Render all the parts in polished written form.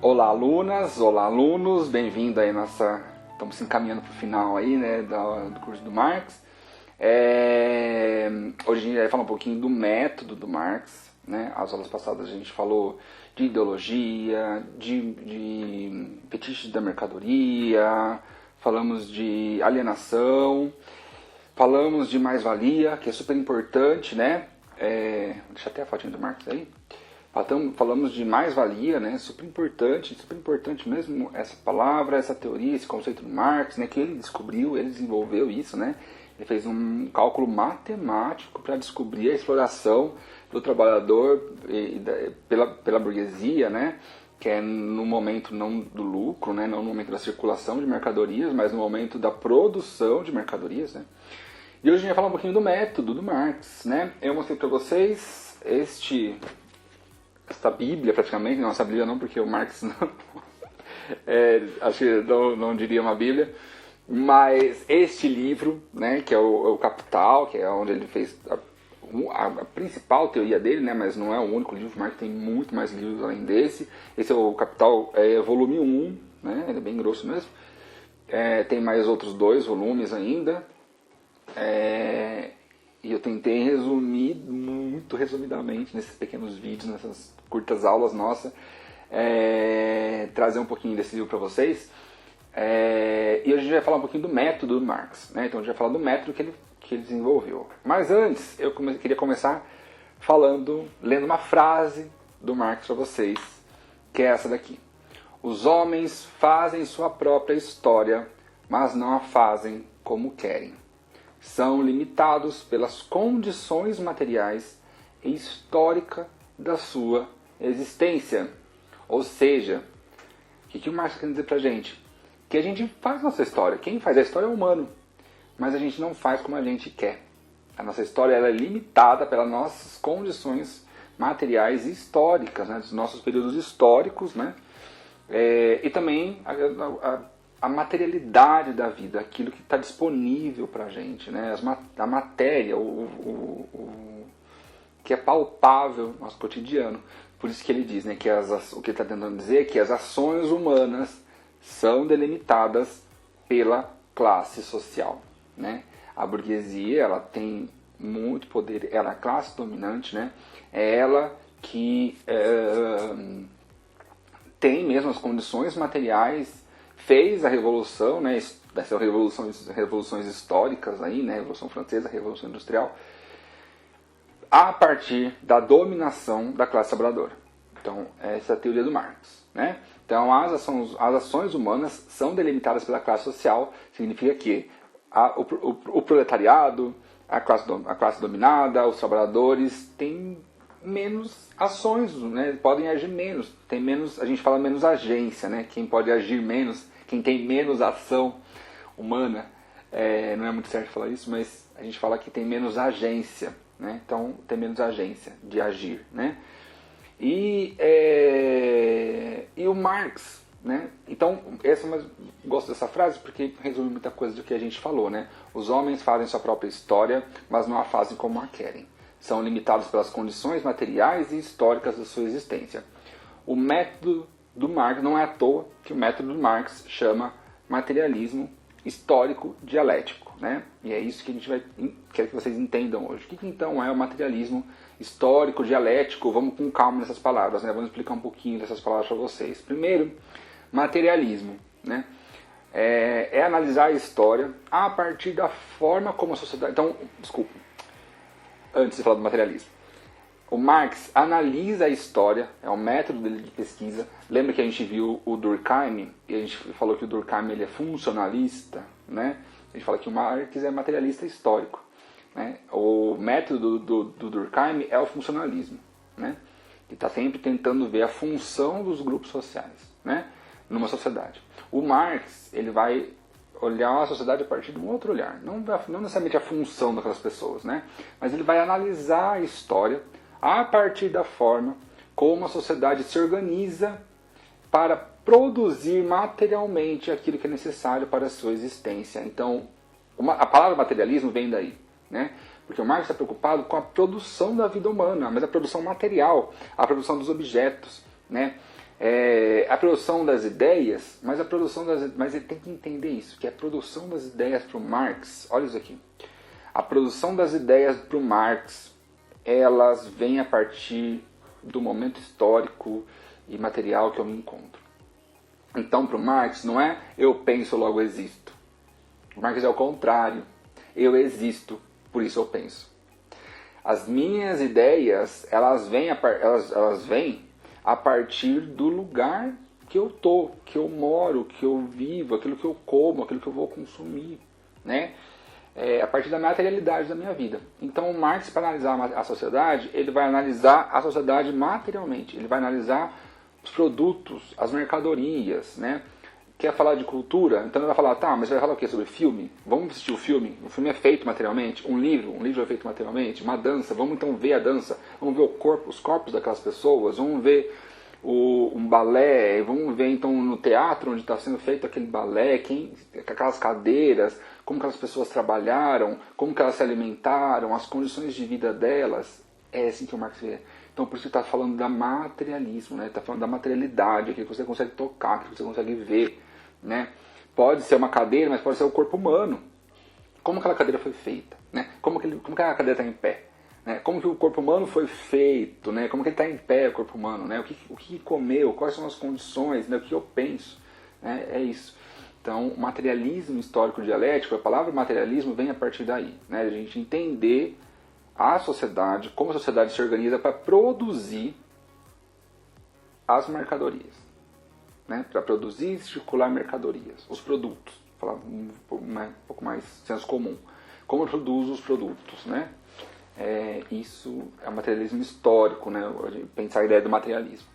Olá alunas, olá alunos, bem-vindo aí estamos se encaminhando para o final aí, né, do curso do Marx. Hoje a gente vai falar um pouquinho do método do Marx, né? As aulas passadas a gente falou de ideologia, de fetiches da mercadoria, falamos de alienação, falamos de mais-valia, que é super importante, né? Deixa até a fotinha do Marx aí. Falamos de mais-valia, né? Super importante mesmo essa palavra, essa teoria, esse conceito do Marx, né? Que ele descobriu, ele desenvolveu isso, né? Ele fez um cálculo matemático para descobrir a exploração do trabalhador pela burguesia, né? Que é no momento não do lucro, né? Não no momento da circulação de mercadorias, mas no momento da produção de mercadorias, né? E hoje a gente vai falar um pouquinho do método do Marx, né? Eu mostrei para vocês esta Bíblia, praticamente, não essa Bíblia não, porque o Marx não, acho que não diria uma Bíblia, mas este livro, né, que é o Capital, que é onde ele fez a principal teoria dele, né, mas não é o único livro, o Marx tem muito mais livros além desse. Esse é o Capital, volume 1, né, ele é bem grosso mesmo, tem mais outros 2 volumes ainda, e eu tentei resumir muito resumidamente nesses pequenos vídeos, nessas curtas aulas nossas, trazer um pouquinho desse livro para vocês. E hoje a gente vai falar um pouquinho do método do Marx, né? Então a gente vai falar do método que ele desenvolveu. Mas antes, eu queria começar lendo uma frase do Marx para vocês, que é essa daqui. Os homens fazem sua própria história, mas não a fazem como querem. São limitados pelas condições materiais e históricas da sua existência. Ou seja, o que o Marx quer dizer pra gente? Que a gente faz nossa história. Quem faz a história é o humano, mas a gente não faz como a gente quer. A nossa história ela é limitada pelas nossas condições materiais e históricas, né? Dos nossos períodos históricos, né? E também a materialidade da vida, aquilo que está disponível para a gente, né? A matéria, que é palpável no nosso cotidiano. Por isso que ele diz, né, que o que ele está tentando dizer é que as ações humanas são delimitadas pela classe social, né? A burguesia, ela tem muito poder, ela é a classe dominante, né? É ela que tem mesmo as condições materiais, fez a revolução, né, dessas revoluções históricas aí, né, Revolução Francesa, Revolução Industrial, a partir da dominação da classe trabalhadora. Então, essa é a teoria do Marx, né? Então, as ações humanas são delimitadas pela classe social, significa que o proletariado, a classe dominada, os trabalhadores têm menos ações, né? Podem agir menos, tem menos, a gente fala menos agência, né? Quem pode agir menos, quem tem menos ação humana, não é muito certo falar isso, mas a gente fala que tem menos agência, né? Então tem menos agência de agir, né? E o Marx, né? Então gosto dessa frase porque resume muita coisa do que a gente falou, né? Os homens fazem sua própria história, mas não a fazem como a querem. São limitados pelas condições materiais e históricas da sua existência. O método do Marx, não é à toa que o método do Marx chama materialismo histórico dialético, né? E é isso que a gente quer que vocês entendam hoje. O que então é o materialismo histórico dialético? Vamos com calma nessas palavras, né? Vamos explicar um pouquinho dessas palavras para vocês. Primeiro, materialismo, né? É analisar a história a partir da forma como a sociedade... Então, desculpa, antes de falar do materialismo. O Marx analisa a história, é um método dele de pesquisa. Lembra que a gente viu o Durkheim, e a gente falou que o Durkheim ele é funcionalista, né? A gente fala que o Marx é materialista histórico, né? O método do Durkheim é o funcionalismo, né? Ele está sempre tentando ver a função dos grupos sociais, né? Numa sociedade. O Marx ele vai olhar a sociedade a partir de um outro olhar, não necessariamente a função daquelas pessoas, né? Mas ele vai analisar a história a partir da forma como a sociedade se organiza para produzir materialmente aquilo que é necessário para a sua existência. Então, a palavra materialismo vem daí, né? Porque o Marx está preocupado com a produção da vida humana, mas a produção material, a produção dos objetos, né? A produção das ideias, mas ele tem que entender isso, que a produção das ideias para o Marx, olha isso aqui, a produção das ideias para o Marx, elas vêm a partir do momento histórico e material que eu me encontro. Então, para o Marx, não é eu penso, logo existo. O Marx é o contrário. Eu existo, por isso eu penso. As minhas ideias, elas vêm a partir do lugar que eu tô, que eu moro, que eu vivo, aquilo que eu como, aquilo que eu vou consumir, né? A partir da materialidade da minha vida. Então, o Marx, para analisar a sociedade, ele vai analisar a sociedade materialmente. Ele vai analisar os produtos, as mercadorias, né? Quer falar de cultura? Então ele vai falar, tá, mas vai falar o quê? Sobre filme? Vamos assistir o filme? O filme é feito materialmente? Um livro é feito materialmente? Uma dança? Vamos então ver a dança? Vamos ver os corpos daquelas pessoas? Vamos ver um balé? Vamos ver então no teatro onde está sendo feito aquele balé? Aquelas cadeiras? Como que aquelas pessoas trabalharam? Como que elas se alimentaram? As condições de vida delas? É assim que o Marx vê. Então por isso ele está falando da materialismo, né? Está falando da materialidade, aquilo que você consegue tocar, aquilo que você consegue ver. Né? Pode ser uma cadeira, mas pode ser o corpo humano. Como aquela cadeira foi feita? Né? Como que a cadeira está em pé? Né? Como que o corpo humano foi feito? Né? Como que ele está em pé, o corpo humano? Né? O que comeu? Quais são as condições? Né? O que eu penso? Né? É isso. Então, o materialismo histórico dialético, a palavra materialismo vem a partir daí. Né? A gente entender a sociedade, como a sociedade se organiza para produzir as mercadorias. Né, para produzir e circular mercadorias, os produtos, falar um pouco mais senso comum, como eu produzo os produtos, né? Isso é o materialismo histórico, né? Pensar a ideia do materialismo.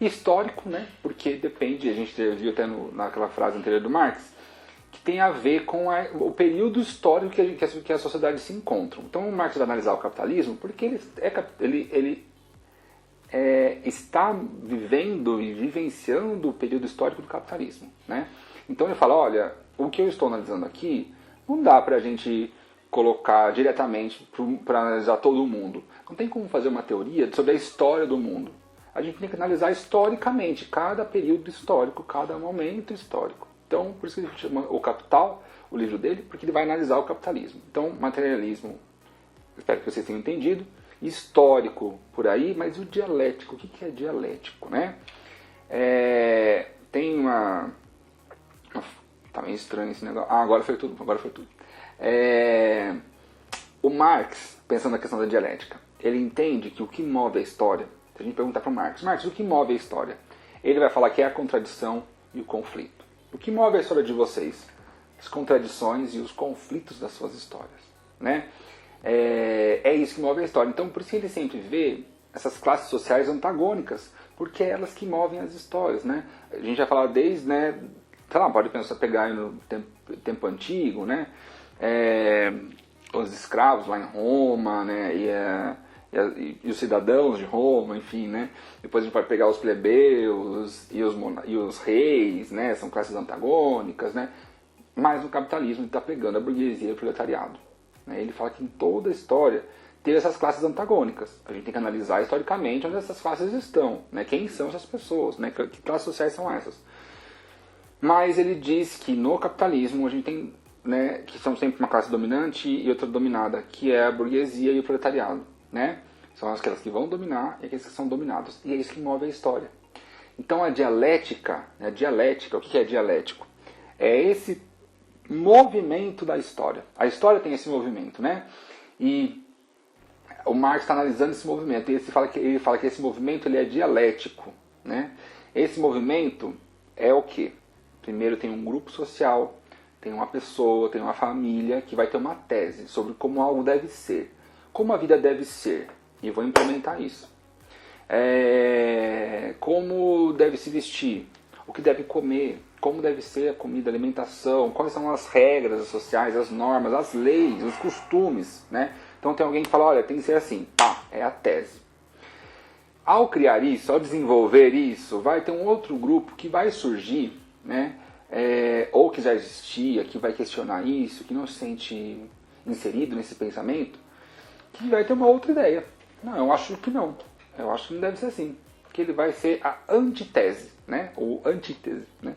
Histórico, né? Porque depende, a gente viu até naquela frase anterior do Marx, que tem a ver com o período histórico que a sociedade se encontra. Então o Marx vai analisar o capitalismo porque ele está vivendo e vivenciando o período histórico do capitalismo. Né? Então ele fala, olha, o que eu estou analisando aqui não dá para a gente colocar diretamente para analisar todo o mundo. Não tem como fazer uma teoria sobre a história do mundo. A gente tem que analisar historicamente cada período histórico, cada momento histórico. Então, por isso que ele chama O Capital, o livro dele, porque ele vai analisar o capitalismo. Então, materialismo, espero que vocês tenham entendido. Histórico por aí, mas o dialético, o que é dialético, né? Tem uma... Tá meio estranho esse negócio. Agora foi tudo. O Marx, pensando na questão da dialética, ele entende que o que move a história, se a gente perguntar para o Marx, o que move a história? Ele vai falar que é a contradição e o conflito. O que move a história de vocês? As contradições e os conflitos das suas histórias, né? É isso que move a história. Então, por isso que ele sempre vê essas classes sociais antagônicas, porque é elas que movem as histórias, né? A gente já fala desde, né, sei lá, pode pensar, pegar no tempo antigo, né? Os escravos lá em Roma, né? E os cidadãos de Roma, enfim, né? Depois a gente pode pegar os plebeus e os reis, né? São classes antagônicas, né? Mas no capitalismo ele está pegando a burguesia e o proletariado. Ele fala que em toda a história teve essas classes antagônicas. A gente tem que analisar historicamente onde essas classes estão, né? Quem são essas pessoas, né? Que classes sociais são essas. Mas ele diz que no capitalismo a gente tem, né, que são sempre uma classe dominante e outra dominada, que é a burguesia e o proletariado. Né? São aquelas que vão dominar e aqueles que são dominados. E é isso que move a história. Então a dialética, o que é dialético? É esse movimento da história. A história tem esse movimento, né? E o Marx está analisando esse movimento. E ele fala que esse movimento ele é dialético, né? Esse movimento é o quê? Primeiro tem um grupo social, tem uma pessoa, tem uma família que vai ter uma tese sobre como algo deve ser. Como a vida deve ser. E vou implementar isso. Como deve se vestir. O que deve comer. Como deve ser a comida, a alimentação. Quais são as regras sociais, as normas, as leis, os costumes. Né? Então tem alguém que fala, olha, tem que ser assim. Pá, é a tese. Ao criar isso, ao desenvolver isso, vai ter um outro grupo que vai surgir, né? Ou que já existia, que vai questionar isso, que não se sente inserido nesse pensamento, que vai ter uma outra ideia. Não, eu acho que não. Eu acho que não deve ser assim. porque ele vai ser a antitese, né? Ou antítese, né?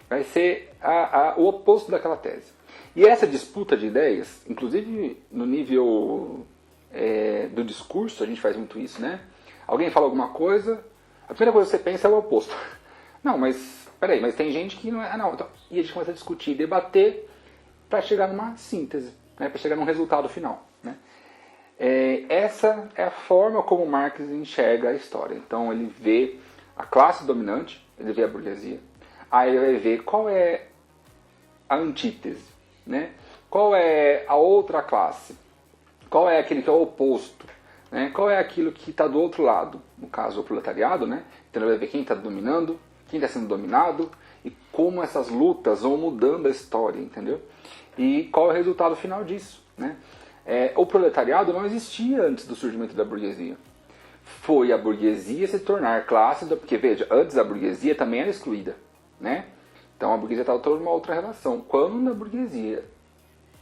Vai ser o oposto daquela tese. E essa disputa de ideias, inclusive no nível do discurso, a gente faz muito isso, né? Alguém fala alguma coisa, a primeira coisa que você pensa é o oposto. Não, mas peraí, mas tem gente que não é. Não, então, e a gente começa a discutir, debater para chegar numa síntese, né? Para chegar num resultado final, né? Essa é a forma como Marx enxerga a história. Então ele vê a classe dominante, ele vê a burguesia, aí ele vai ver qual é a antítese, né? Qual é a outra classe, qual é aquele que é o oposto, né? Qual é aquilo que está do outro lado, no caso o proletariado, né? Então ele vai ver quem está dominando, quem está sendo dominado e como essas lutas vão mudando a história, entendeu? E qual é o resultado final disso, né? O proletariado não existia antes do surgimento da burguesia. Foi a burguesia se tornar classe, porque veja, antes a burguesia também era excluída, né? Então a burguesia estava toda uma outra relação. Quando a burguesia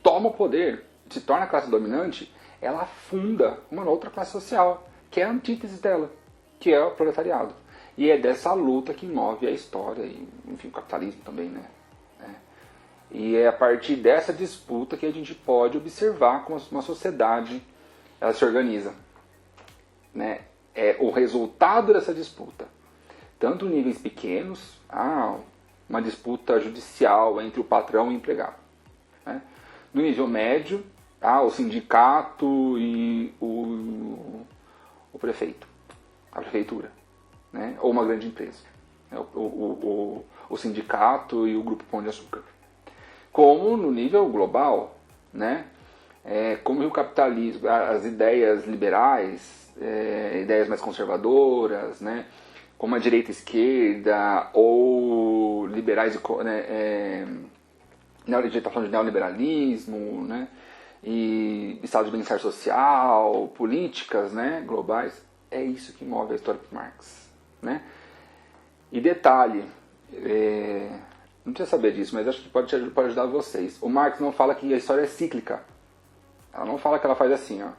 toma o poder, se torna a classe dominante, ela funda uma outra classe social, que é a antítese dela, que é o proletariado. E é dessa luta que move a história, e, enfim, o capitalismo também, né? E é a partir dessa disputa que a gente pode observar como uma sociedade ela se organiza, né? É o resultado dessa disputa, tanto em níveis pequenos, uma disputa judicial entre o patrão e o empregado, né? No nível médio, o sindicato e o prefeito, a prefeitura, né? Ou uma grande empresa, o sindicato e o grupo Pão de Açúcar. Como no nível global, né? Como o capitalismo, as ideias liberais, ideias mais conservadoras, né? Como a direita e a esquerda, ou liberais, né? A gente está falando de neoliberalismo, né? E estado de bem-estar social, políticas, né? Globais, é isso que move a história de Marx, né? E detalhe, não precisa saber disso, mas acho que pode ajudar vocês. O Marx não fala que a história é cíclica. Ela não fala que ela faz assim, ó.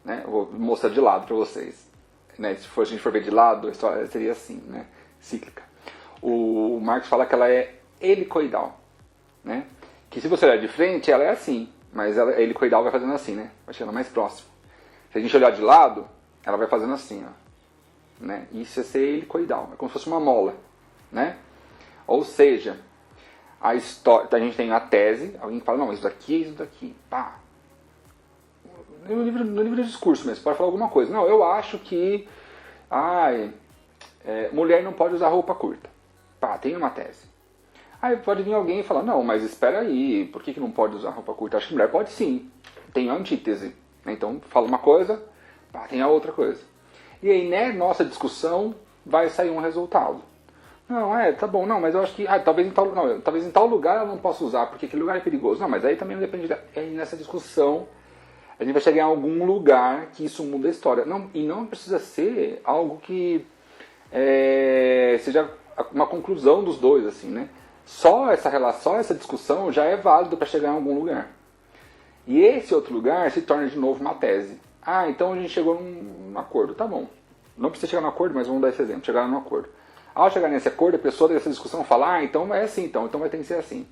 Né? Eu vou mostrar de lado para vocês. Né? Se a gente for ver de lado, a história seria assim, né? Cíclica. O Marx fala que ela é helicoidal, né? Que se você olhar de frente, ela é assim, mas a helicoidal vai fazendo assim, né? Vai chegando mais próximo. Se a gente olhar de lado, ela vai fazendo assim, ó. Né? Isso é ser helicoidal, é como se fosse uma mola, né? Ou seja, a história, a gente tem a tese, alguém fala, não, isso daqui é isso daqui, pá. No livro de discurso mesmo, pode falar alguma coisa. Não, eu acho que mulher não pode usar roupa curta. Pá, tem uma tese. Aí pode vir alguém e falar, não, mas espera aí, por que não pode usar roupa curta? Acho que mulher pode sim, tem a antítese. Então fala uma coisa, pá, tem a outra coisa. E aí, né, nossa discussão vai sair um resultado. Não, tá bom, não, mas eu acho que talvez em tal lugar eu não possa usar, porque aquele lugar é perigoso. Não, mas aí também não depende nessa discussão a gente vai chegar em algum lugar que isso muda a história. Não, e não precisa ser algo que seja uma conclusão dos dois, assim, né? Só essa relação, essa discussão já é válido para chegar em algum lugar. E esse outro lugar se torna de novo uma tese. Então a gente chegou num acordo, tá bom. Não precisa chegar num acordo, mas vamos dar esse exemplo, chegar num acordo. Ao chegar nesse acordo, a pessoa dessa discussão fala, então é assim, então vai ter que ser assim.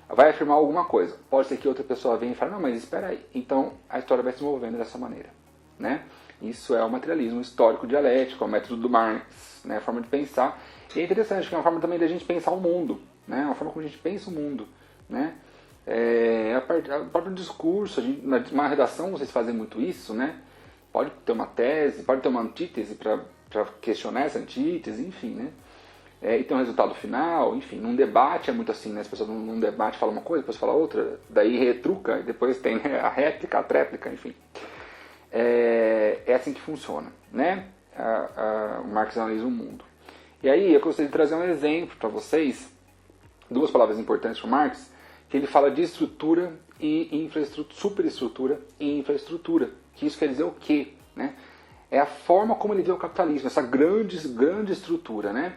Vai afirmar alguma coisa. Pode ser que outra pessoa venha e fale, não, mas espera aí. Então a história vai se movendo dessa maneira, né? Isso é o materialismo histórico dialético, é o método do Marx, né? A forma de pensar. E é interessante, que é uma forma também da gente pensar o mundo, né? Uma forma como a gente pensa o mundo, né? A próprio discurso, na redação vocês fazem muito isso, né? Pode ter uma tese, pode ter uma antítese para questionar essa antítese, enfim, né? E tem um resultado final, enfim, num debate é muito assim, né? As pessoas num debate falam uma coisa, depois falam outra, daí retruca, e depois tem, né, a réplica, a tréplica, enfim. É assim que funciona, né? O Marx analisa o mundo. E aí eu gostaria de trazer um exemplo para vocês, duas palavras importantes para o Marx, que ele fala de estrutura e infraestrutura, superestrutura e infraestrutura. Que isso quer dizer o quê? Né? É a forma como ele vê o capitalismo, essa grande estrutura, né?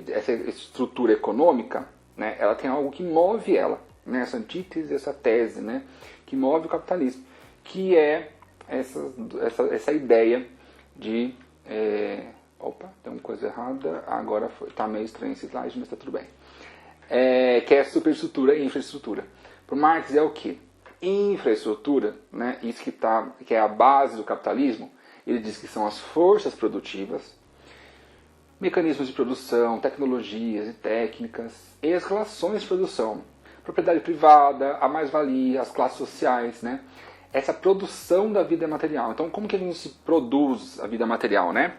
Essa estrutura econômica, né? Ela tem algo que move ela, né? Essa antítese, essa tese, né? Que move o capitalismo, que é essa ideia de Opa, tem uma coisa errada. Agora foi. Tá meio estranho esse slide, mas tá tudo bem. Que é superestrutura e infraestrutura. Para Marx é o quê? Infraestrutura, né, isso que é a base do capitalismo, ele diz que são as forças produtivas, mecanismos de produção, tecnologias e técnicas, e as relações de produção, propriedade privada, a mais-valia, as classes sociais, né? Essa produção da vida material. Então, como que a gente produz a vida material, né?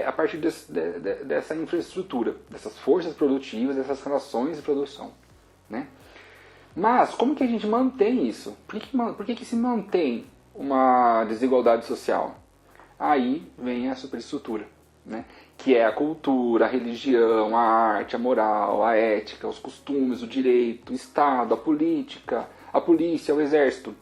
A partir dessa infraestrutura, dessas forças produtivas, dessas relações de produção, né? Mas, como que a gente mantém isso? Por que se mantém uma desigualdade social? Aí vem a superestrutura, né? Que é a cultura, a religião, a arte, a moral, a ética, os costumes, o direito, o Estado, a política, a polícia, o exército,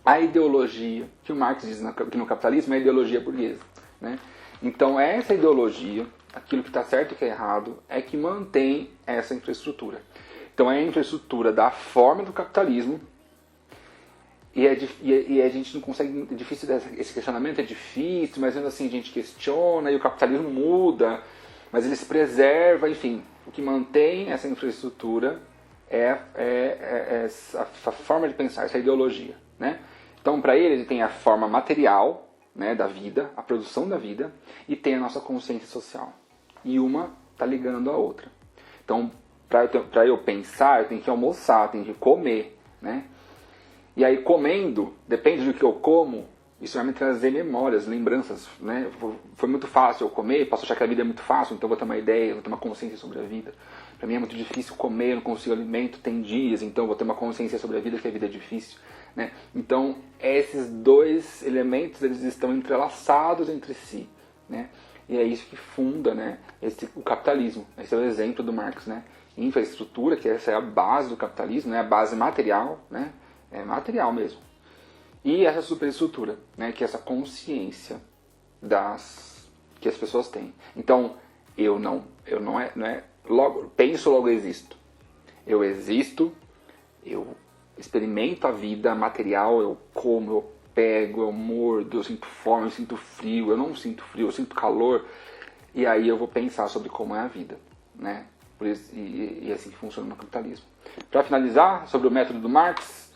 a ideologia, que o Marx diz que no capitalismo é a ideologia burguesa, né? Então, essa ideologia, aquilo que está certo e que é errado, é que mantém essa infraestrutura. Então, é a infraestrutura da forma do capitalismo. E a gente não consegue, esse questionamento é difícil, mas ainda assim a gente questiona e o capitalismo muda, mas ele se preserva, enfim. O que mantém essa infraestrutura é a forma de pensar, essa ideologia, né? Então, para ele tem a forma material, né, da vida, a produção da vida, e tem a nossa consciência social. E uma está ligando a outra. Então, para eu pensar, eu tenho que almoçar, eu tenho que comer, né? E aí, comendo, depende do que eu como, isso vai me trazer memórias, lembranças, né? Foi muito fácil eu comer, posso achar que a vida é muito fácil, então eu vou ter uma ideia, vou ter uma consciência sobre a vida. Para mim é muito difícil comer, eu não consigo alimento, tem dias, então eu vou ter uma consciência sobre a vida, que a vida é difícil, né? Então, esses dois elementos, eles estão entrelaçados entre si, né? E é isso que funda, né, o capitalismo. Esse é o exemplo do Marx, né? Infraestrutura, que essa é a base do capitalismo, né? A base material, né? É material mesmo. E essa superestrutura, né? Que é essa consciência que as pessoas têm. Então, eu não é logo, penso, logo existo. Eu existo, eu experimento a vida material, eu como, eu pego, eu mordo, eu sinto fome, eu sinto frio, eu não sinto frio, eu sinto calor. E aí eu vou pensar sobre como é a vida, né? Por isso, e assim que funciona no capitalismo. Para finalizar, sobre o método do Marx,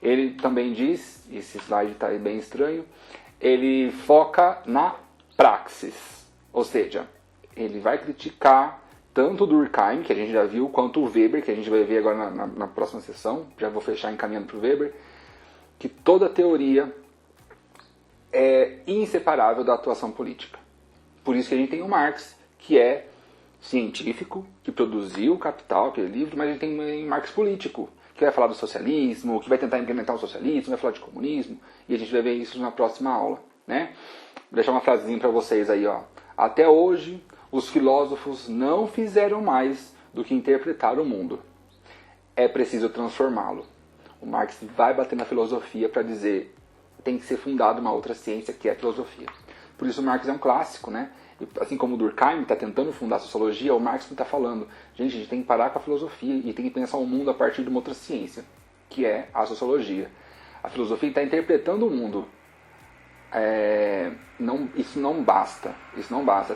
ele também diz, esse slide está aí bem estranho, ele foca na praxis. Ou seja, ele vai criticar tanto o Durkheim, que a gente já viu, quanto o Weber, que a gente vai ver agora na próxima sessão, já vou fechar encaminhando para o Weber, que toda teoria é inseparável da atuação política. Por isso que a gente tem o Marx, que é científico, que produziu o Capital, aquele livro, mas a gente tem o Marx político, que vai falar do socialismo, que vai tentar implementar o socialismo, vai falar de comunismo, e a gente vai ver isso na próxima aula, né? Vou deixar uma frasezinha para vocês aí, ó. Até hoje, os filósofos não fizeram mais do que interpretar o mundo. É preciso transformá-lo. O Marx vai bater na filosofia para dizer tem que ser fundada uma outra ciência, que é a filosofia. Por isso o Marx é um clássico, né? Assim como o Durkheim está tentando fundar a sociologia, o Marx está falando, gente, a gente tem que parar com a filosofia e tem que pensar o mundo a partir de uma outra ciência, que é a sociologia. A filosofia está interpretando o mundo. Isso não basta.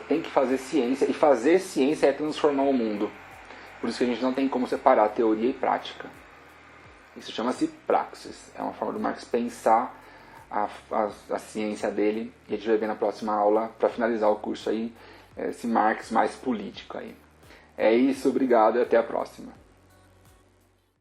Tem que fazer ciência, e fazer ciência é transformar o mundo. Por isso que a gente não tem como separar teoria e prática. Isso chama-se praxis. É uma forma do Marx pensar a ciência dele, e a gente vai ver na próxima aula, para finalizar o curso aí, esse Marx mais político aí. É isso, obrigado e até a próxima.